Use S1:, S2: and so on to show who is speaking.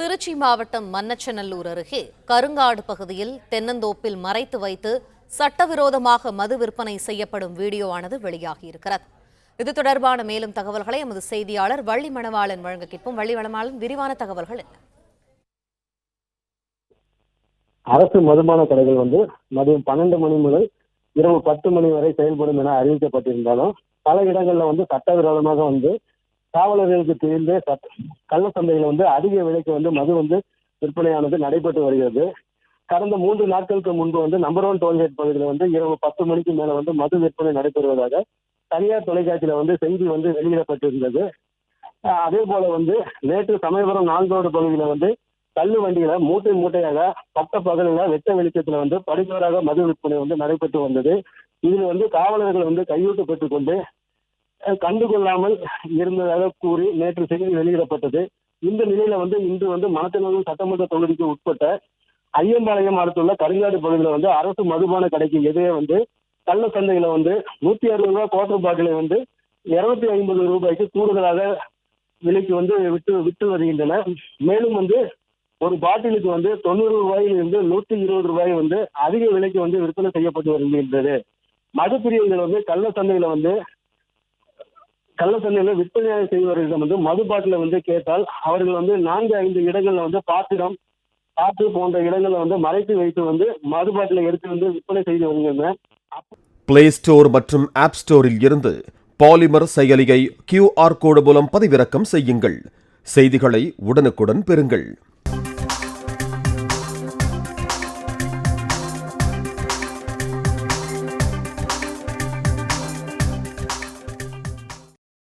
S1: திருச்சி மாவட்டம் மண்ணச்சநல்லூர் அருகே கருங்காடு பகுதியில் தென்னந்தோப்பில் மறைத்து வைத்து சட்டவிரோதமாக மது விற்பனை செய்யப்படும் வீடியோவானது வெளியாகியிருக்கிறது. இது தொடர்பான மேலும் தகவல்களை எமது செய்தியாளர் வள்ளி மணவாளன் வழங்க கேட்போம். வள்ளி மணவாளன், விரிவான தகவல்கள் என்ன?
S2: அரசு மதுபான கடைகள் மதியம் 12 மணி முதல் இரவு 10 மணி வரை செயல்படும் என அறிவிக்கப்பட்டிருந்தாலும் பல இடங்கள்ல சட்டவிரோதமாக காவலர்களுக்கு தெரிந்து கள்ள சந்தையில் அதிக விலைக்கு மது விற்பனையானது நடைபெற்று வருகிறது. கடந்த 3 நாட்களுக்கு முன்பு நம்பர் 1 டோல்கேட் பகுதியில் இரவு 10 மணிக்கு மேல மது விற்பனை நடைபெறுவதாக தனியார் தொலைக்காட்சியில செய்தி வெளியிடப்பட்டிருந்தது. அதே போல நேற்று சமயபுரம் நான்கோடு பகுதியில கல்லு வண்டியில மூட்டை மூட்டையாக பட்ட பகலில வெட்ட வெளிச்சத்துல படிப்பவராக மது விற்பனை நடைபெற்று வந்தது. இதுல காவலர்கள் கையூட்டு பெற்றுக் கொண்டு கண்டுகொள்ளாமல் இருந்ததாக கூறி நேற்று செய்தி வெளியிடப்பட்டது. இந்த நிலையில இன்று மணச்சநல்லூர் சட்டமன்ற தொகுதிக்கு உட்பட்ட ஐயம்பாளையம் அடுத்துள்ள கருங்காடு பகுதியில அரசு மதுபான கடைக்கு எதிரே கள்ள சந்தையில 160 ரூபாய் குவார்டர் பாட்டிலை 250 ரூபாய்க்கு கூடுதலாக விலைக்கு விட்டு வருகின்றன. மேலும் ஒரு பாட்டிலுக்கு 90 ரூபாயிலிருந்து 120 ரூபாய் அதிக விலைக்கு விற்பனை செய்யப்பட்டு வருகின்றது. மது பிரியர்கள் கள்ள சந்தையில விற்பனை செய்வர்களிடம் மது பாட்டில கேட்டால் அவர்கள் 4-5 இடங்கள்ல பாத்திரம் காற்று போன்ற இடங்கள்ல மறைத்து வைத்து மது பாட்டிலை எடுத்து விற்பனை செய்து வருகின்றனர்.
S3: பிளே ஸ்டோர் மற்றும் ஆப் ஸ்டோரில் இருந்து பாலிமர் செயலியை QR கோடு மூலம் பதிவிறக்கம் செய்யுங்கள். செய்திகளை உடனுக்குடன் பெறுங்கள்.